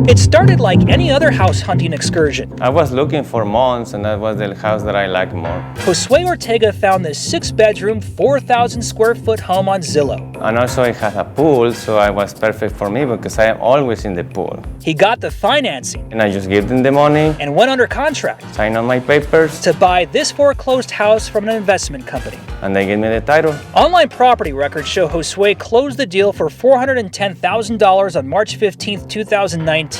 It started like any other house hunting excursion. I was looking for months, and that was the house that I liked more. Josue Ortega found this 6-bedroom, 4,000 square foot home on Zillow. And also it has a pool, so it was perfect for me because I am always in the pool. He got the financing. And I just gave them the money. And went under contract. Signed on my papers. To buy this foreclosed house from an investment company. And they gave me the title. Online property records show Josue closed the deal for $410,000 on March 15, 2019.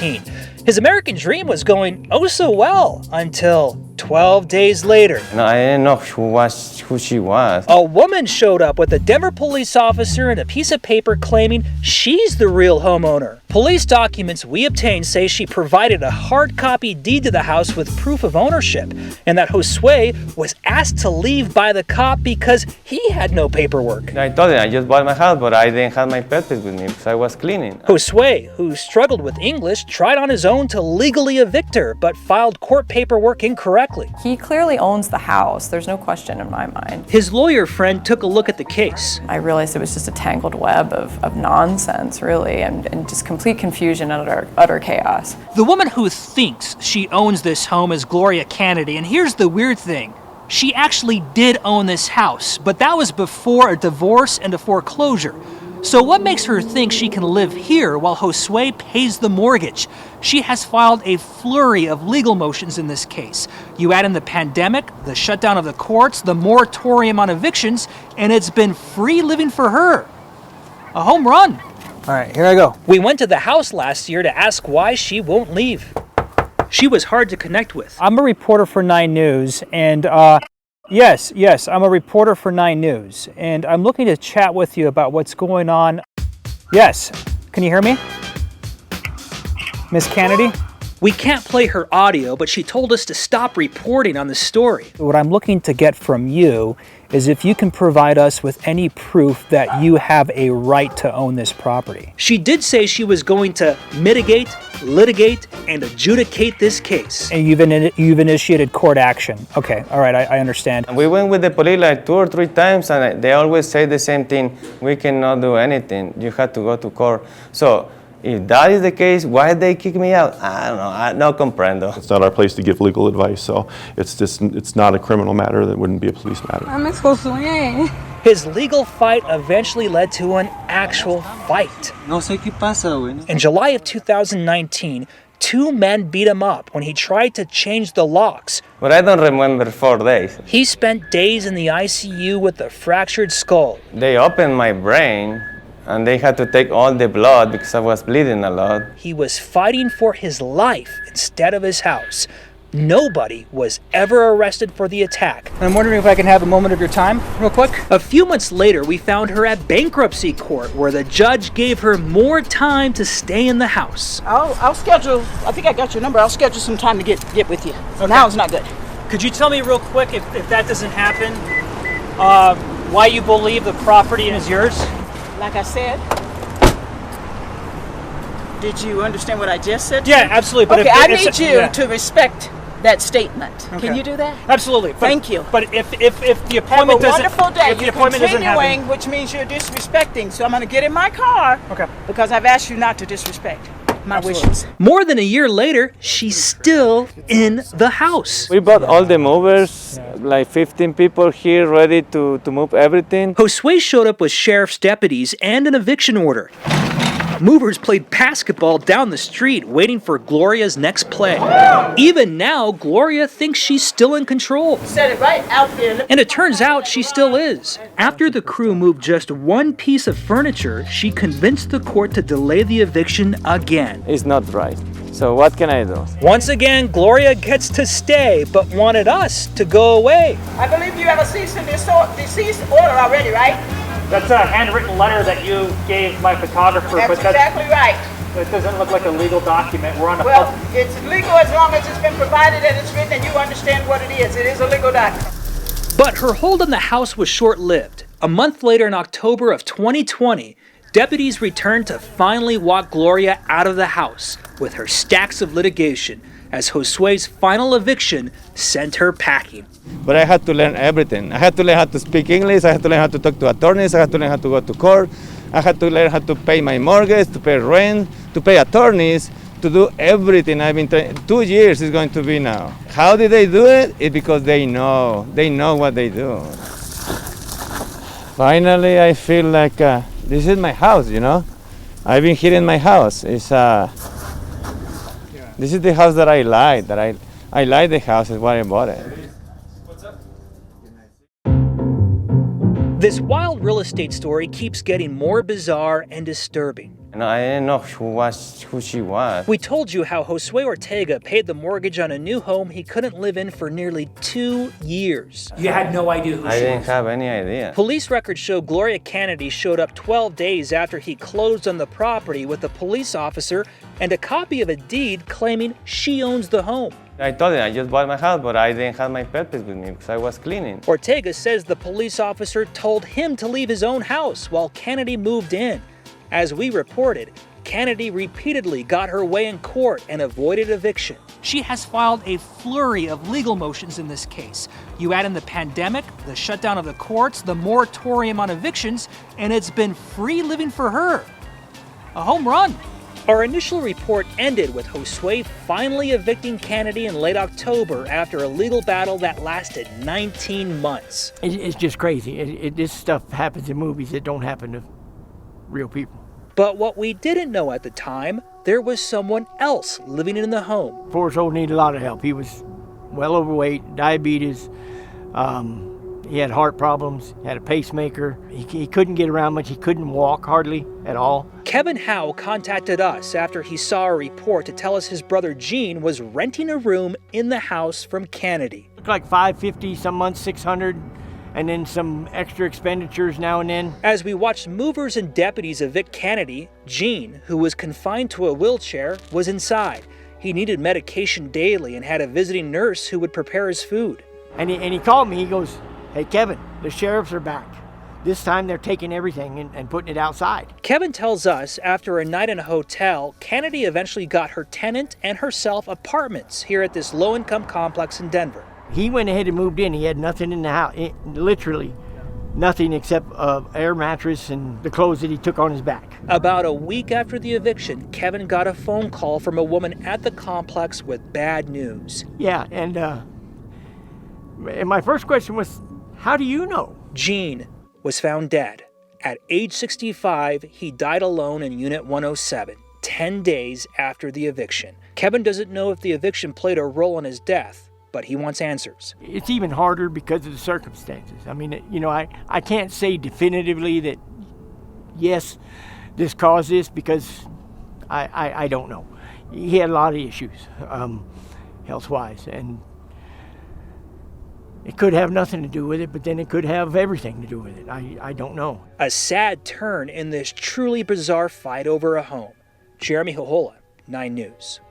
His American dream was going oh so well until 12 days later. No, I didn't know who she was. A woman showed up with a Denver police officer and a piece of paper claiming she's the real homeowner. Police documents we obtained say she provided a hard copy deed to the house with proof of ownership, and that Josue was asked to leave by the cop because he had no paperwork. I told him I just bought my house, but I didn't have my papers with me because I was cleaning. Josue, who struggled with English, tried on his own to legally evict her, but filed court paperwork incorrectly. He clearly owns the house. There's no question in my mind. His lawyer friend took a look at the case. I realized it was just a tangled web of nonsense, really, and just complete confusion and utter chaos. The woman who thinks she owns this home is Gloria Kennedy, and here's the weird thing. She actually did own this house, but that was before a divorce and a foreclosure. So what makes her think she can live here while Josue pays the mortgage? She has filed a flurry of legal motions in this case. You add in the pandemic, the shutdown of the courts, the moratorium on evictions, and it's been free living for her. A home run. All right, here I go. We went to the house last year to ask why she won't leave. She was hard to connect with. I'm a reporter for 9 News, and Yes, I'm a reporter for 9 News, and I'm looking to chat with you about what's going on. Yes, can you hear me? Miss Kennedy? We can't play her audio, but she told us to stop reporting on the story. What I'm looking to get from you is if you can provide us with any proof that you have a right to own this property. She did say she was going to mitigate, litigate, and adjudicate this case. And you've initiated court action. Okay, all right, I understand. We went with the police like 2 or 3 times, and they always say the same thing. We cannot do anything. You have to go to court. So if that is the case, why they kick me out? I don't know. I no comprendo. It's not our place to give legal advice, so it's not a criminal matter. That wouldn't be a police matter. His legal fight eventually led to an actual fight. In July of 2019, 2 men beat him up when he tried to change the locks. But I don't remember 4 days. He spent days in the ICU with a fractured skull. They opened my brain, and they had to take all the blood because I was bleeding a lot. He was fighting for his life instead of his house. Nobody was ever arrested for the attack. I'm wondering if I can have a moment of your time, real quick. A few months later, we found her at bankruptcy court, where the judge gave her more time to stay in the house. I'll schedule, I think I got your number, I'll schedule some time to get with you. Okay. Now it's not good. Could you tell me real quick, if that doesn't happen, why you believe the property is yours? Like I said, did you understand what I just said? Yeah, absolutely. But okay, I need you to respect that statement. Okay. Can you do that? Absolutely. Thank you. But if the appointment doesn't, have a wonderful day. if the appointment doesn't happen, which means you're disrespecting. So I'm going to get in my car. Okay. Because I've asked you not to disrespect my wishes. More than a year later, she's still in the house. We bought all the movers, like 15 people here ready to move everything. Josue showed up with sheriff's deputies and an eviction order. Movers played basketball down the street, waiting for Gloria's next play. Even now, Gloria thinks she's still in control. Set it right out there. And it turns out she still is. After the crew moved just one piece of furniture, she convinced the court to delay the eviction again. It's not right. So what can I do? Once again, Gloria gets to stay, but wanted us to go away. I believe you have a cease and desist order already, right? That's a handwritten letter that you gave my photographer. That's exactly right. It doesn't look like a legal document. We're on a Well, it's legal as long as it's been provided and it's written and you understand what it is. It is a legal document. But her hold on the house was short-lived. A month later, in October of 2020, deputies returned to finally walk Gloria out of the house with her stacks of litigation, as Josue's final eviction sent her packing. But I had to learn everything. I had to learn how to speak English. I had to learn how to talk to attorneys. I had to learn how to go to court. I had to learn how to pay my mortgage, to pay rent, to pay attorneys, to do everything. I've been 2 years is going to be now. How did they do it? It's because they know what they do. Finally, I feel like this is my house, you know? I've been here in my house. This is the house that I like, I like the house, is why I bought it. This wild real estate story keeps getting more bizarre and disturbing. I didn't know who she was. We told you how Josue Ortega paid the mortgage on a new home he couldn't live in for nearly 2 years. You had no idea who I she didn't was. have any idea. Police records show Gloria Kennedy showed up 12 days after he closed on the property with a police officer and a copy of a deed claiming she owns the home. I told him I just bought my house, but I didn't have my papers with me because I was cleaning. Ortega says the police officer told him to leave his own house while Kennedy moved in. As we reported, Kennedy repeatedly got her way in court and avoided eviction. She has filed a flurry of legal motions in this case. You add in the pandemic, the shutdown of the courts, the moratorium on evictions, and it's been free living for her. A home run. Our initial report ended with Josue finally evicting Kennedy in late October after a legal battle that lasted 19 months. It's just crazy. This stuff happens in movies. It don't happen to real people. But what we didn't know at the time, there was someone else living in the home. Forrest Old needed a lot of help. He was well overweight, diabetes. He had heart problems, had a pacemaker. He couldn't get around much. He couldn't walk hardly at all. Kevin Howe contacted us after he saw a report to tell us his brother Gene was renting a room in the house from Kennedy. Looked like $550, some months $600, and then some extra expenditures now and then. As we watched movers and deputies evict Kennedy, Gene, who was confined to a wheelchair, was inside. He needed medication daily and had a visiting nurse who would prepare his food. And he called me. He goes, "Hey, Kevin, the sheriffs are back. This time they're taking everything and putting it outside." Kevin tells us after a night in a hotel, Kennedy eventually got her tenant and herself apartments here at this low-income complex in Denver. He went ahead and moved in. He had nothing in the house, literally nothing except an air mattress and the clothes that he took on his back. About a week after the eviction, Kevin got a phone call from a woman at the complex with bad news. Yeah, and my first question was, how do you know? Gene was found dead. At age 65, he died alone in Unit 107, 10 days after the eviction. Kevin doesn't know if the eviction played a role in his death, but he wants answers. It's even harder because of the circumstances. I mean, I can't say definitively that, yes, this caused this, because I don't know. He had a lot of issues, health-wise, and it could have nothing to do with it, but then it could have everything to do with it. I don't know. A sad turn in this truly bizarre fight over a home. Jeremy Hohola, 9 News.